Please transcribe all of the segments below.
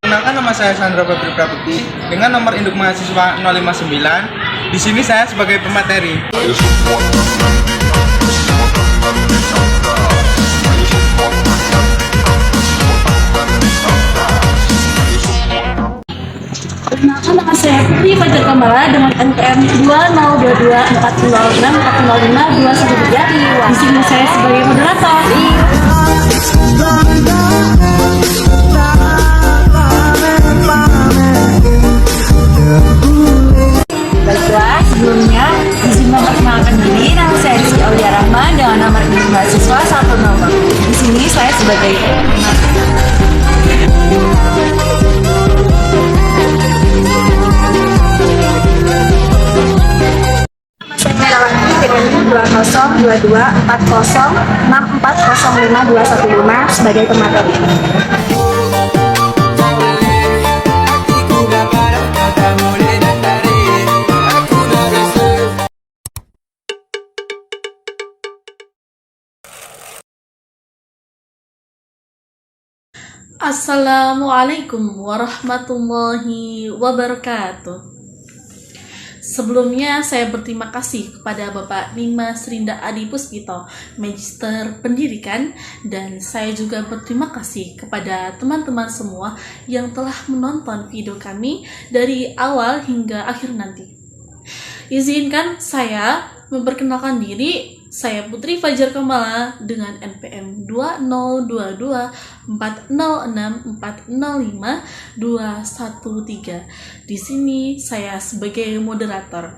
Kenalkan, nama saya Sandra Febri Prabukti dengan nomor induk mahasiswa 059. Di sini saya sebagai pemateri. Perkenalkan, nama saya Putri Fajar Kamala dengan NPM 2024006405213. Di sini saya sebagai moderator. Baiklah, sebelumnya izin memperkenalkan diri. Nama saya Rizky Aulia Rahma dengan nomor induk mahasiswa 100. Di sini saya sebagai sebagai pemateri. Assalamualaikum warahmatullahi wabarakatuh. Sebelumnya saya berterima kasih kepada Bapak Dimas Rinda Adi Puspito, Magister Pendidikan, dan saya juga berterima kasih kepada teman-teman semua yang telah menonton video kami dari awal hingga akhir nanti. Izinkan saya memperkenalkan diri. Saya Putri Fajar Kamala dengan NPM 2024064052113. Di sini saya sebagai moderator.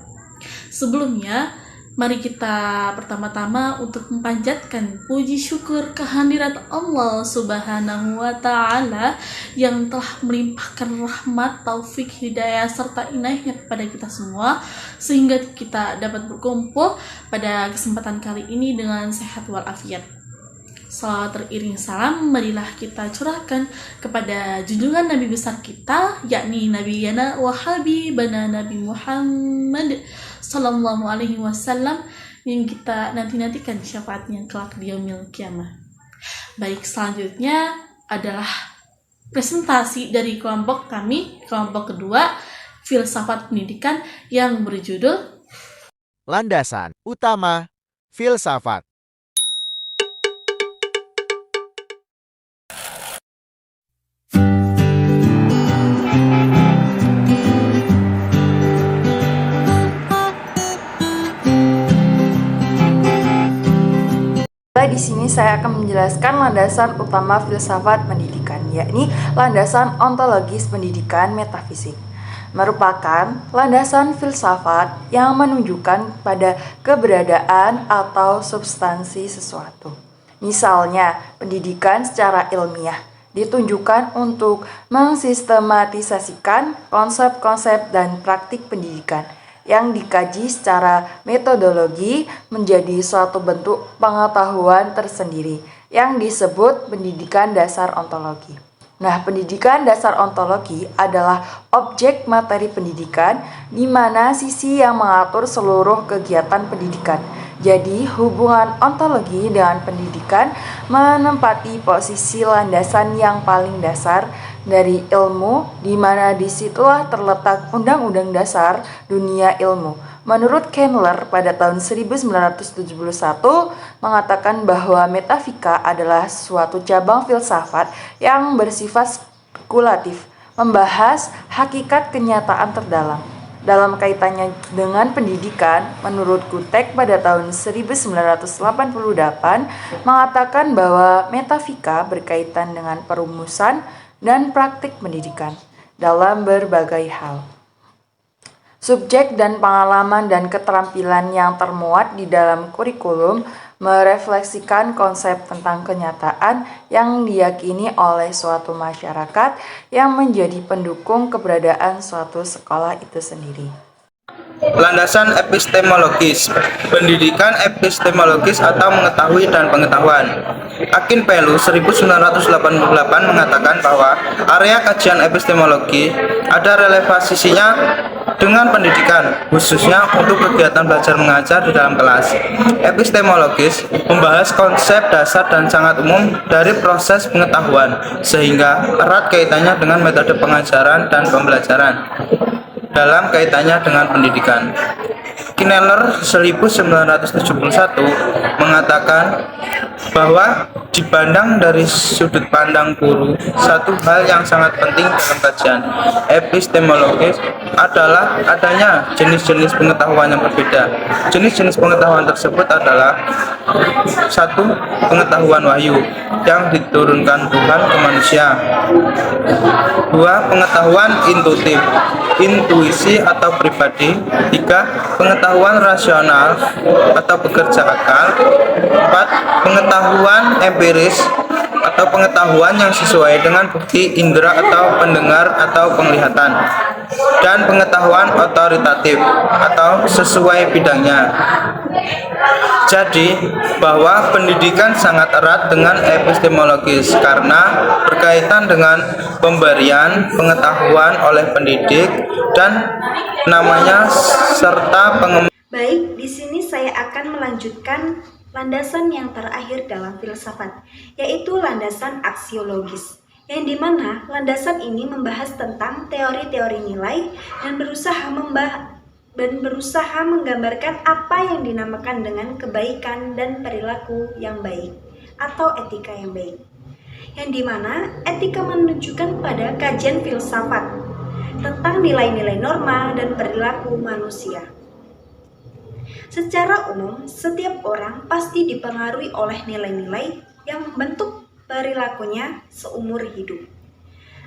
Sebelumnya, mari kita pertama-tama untuk memanjatkan puji syukur kehadirat Allah Subhanahu wa Ta'ala yang telah melimpahkan rahmat, taufik, hidayah, serta inayahnya kepada kita semua, sehingga kita dapat berkumpul pada kesempatan kali ini dengan sehat walafiat. Salawat teriring salam marilah kita curahkan kepada junjungan Nabi besar kita, yakni Nabi Yana wa Habibana Nabi Muhammad Sallallahu Alaihi Wasallam, yang kita nanti-nantikan syafaatnya kelak di yaumil kiamah. Baik, selanjutnya adalah presentasi dari kelompok kami, kelompok kedua, Filsafat Pendidikan, yang berjudul Landasan Utama Filsafat. Di sini saya akan menjelaskan landasan utama filsafat pendidikan, yakni landasan ontologis pendidikan metafisik. Merupakan landasan filsafat yang menunjukkan pada keberadaan atau substansi sesuatu. Misalnya, pendidikan secara ilmiah ditunjukkan untuk mensistematisasikan konsep-konsep dan praktik pendidikan yang dikaji secara metodologi menjadi suatu bentuk pengetahuan tersendiri yang disebut pendidikan dasar ontologi. Nah, pendidikan dasar ontologi adalah objek materi pendidikan di mana sisi yang mengatur seluruh kegiatan pendidikan. Jadi, hubungan ontologi dengan pendidikan menempati posisi landasan yang paling dasar dari ilmu, di mana disitulah terletak Undang-Undang Dasar Dunia Ilmu. Menurut Kendler pada tahun 1971 mengatakan bahwa metafika adalah suatu cabang filsafat yang bersifat spekulatif, membahas hakikat kenyataan terdalam. Dalam kaitannya dengan pendidikan, menurut Gutek pada tahun 1988 mengatakan bahwa metafika berkaitan dengan perumusan dan praktik pendidikan dalam berbagai hal. Subjek dan pengalaman dan keterampilan yang termuat di dalam kurikulum merefleksikan konsep tentang kenyataan yang diyakini oleh suatu masyarakat yang menjadi pendukung keberadaan suatu sekolah itu sendiri. Landasan epistemologis, pendidikan epistemologis atau mengetahui dan pengetahuan. Akin Pelu 1988 mengatakan bahwa area kajian epistemologi ada relevansinya dengan pendidikan, khususnya untuk kegiatan belajar mengajar di dalam kelas. Epistemologis membahas konsep dasar dan sangat umum dari proses pengetahuan, sehingga erat kaitannya dengan metode pengajaran dan pembelajaran dalam kaitannya dengan pendidikan. Kineler 1971 mengatakan bahwa dipandang dari sudut pandang guru, satu hal yang sangat penting dalam kajian epistemologis adalah adanya jenis-jenis pengetahuan yang berbeda. Jenis-jenis pengetahuan tersebut adalah: satu, pengetahuan wahyu yang diturunkan Tuhan ke manusia. Dua, pengetahuan intuisi atau pribadi. Tiga, pengetahuan rasional atau bekerja akal. Empat, pengetahuan empiris atau pengetahuan yang sesuai dengan bukti indera atau pendengar atau penglihatan. Dan pengetahuan otoritatif atau sesuai bidangnya. Jadi, bahwa pendidikan sangat erat dengan epistemologis karena berkaitan dengan pemberian pengetahuan oleh pendidik dan namanya serta pengembangan. Baik, di sini saya akan melanjutkan landasan yang terakhir dalam filsafat, yaitu landasan aksiologis, yang dimana landasan ini membahas tentang teori-teori nilai dan berusaha menggambarkan apa yang dinamakan dengan kebaikan dan perilaku yang baik atau etika yang baik, yang dimana etika menunjukkan pada kajian filsafat tentang nilai-nilai norma dan perilaku manusia. Secara umum, setiap orang pasti dipengaruhi oleh nilai-nilai yang membentuk perilakunya seumur hidup.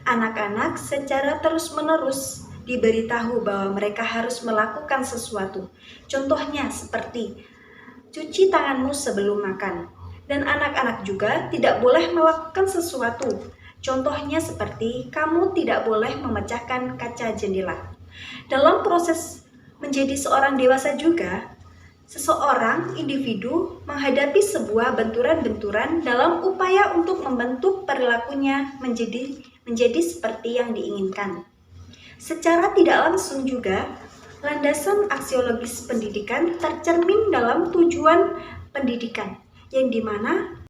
Anak-anak secara terus-menerus diberitahu bahwa mereka harus melakukan sesuatu. Contohnya seperti cuci tanganmu sebelum makan. Dan anak-anak juga tidak boleh melakukan sesuatu. Contohnya seperti kamu tidak boleh memecahkan kaca jendela. Dalam proses menjadi seorang dewasa juga, seseorang individu menghadapi sebuah benturan-benturan dalam upaya untuk membentuk perilakunya menjadi seperti yang diinginkan. Secara tidak langsung juga, landasan aksiologis pendidikan tercermin dalam tujuan pendidikan, yang dimana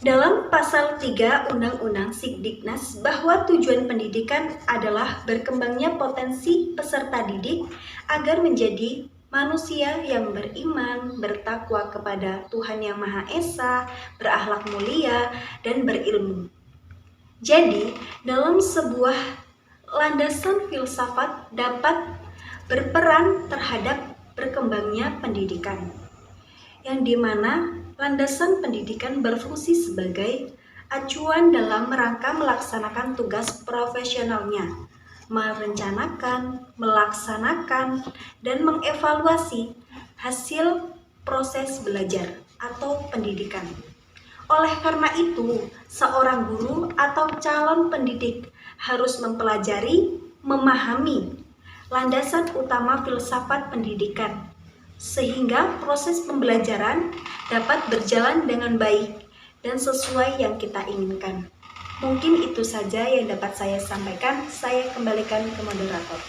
dalam pasal 3 Undang-Undang Sikdiknas bahwa tujuan pendidikan adalah berkembangnya potensi peserta didik agar menjadi manusia yang beriman, bertakwa kepada Tuhan Yang Maha Esa, berakhlak mulia, dan berilmu. Jadi, dalam sebuah landasan filsafat dapat berperan terhadap berkembangnya pendidikan, yang dimana landasan pendidikan berfungsi sebagai acuan dalam rangka melaksanakan tugas profesionalnya, merencanakan, melaksanakan, dan mengevaluasi hasil proses belajar atau pendidikan. Oleh karena itu, seorang guru atau calon pendidik harus mempelajari, memahami landasan utama filsafat pendidikan, sehingga proses pembelajaran dapat berjalan dengan baik dan sesuai yang kita inginkan. Mungkin itu saja yang dapat saya sampaikan. Saya kembalikan ke moderator.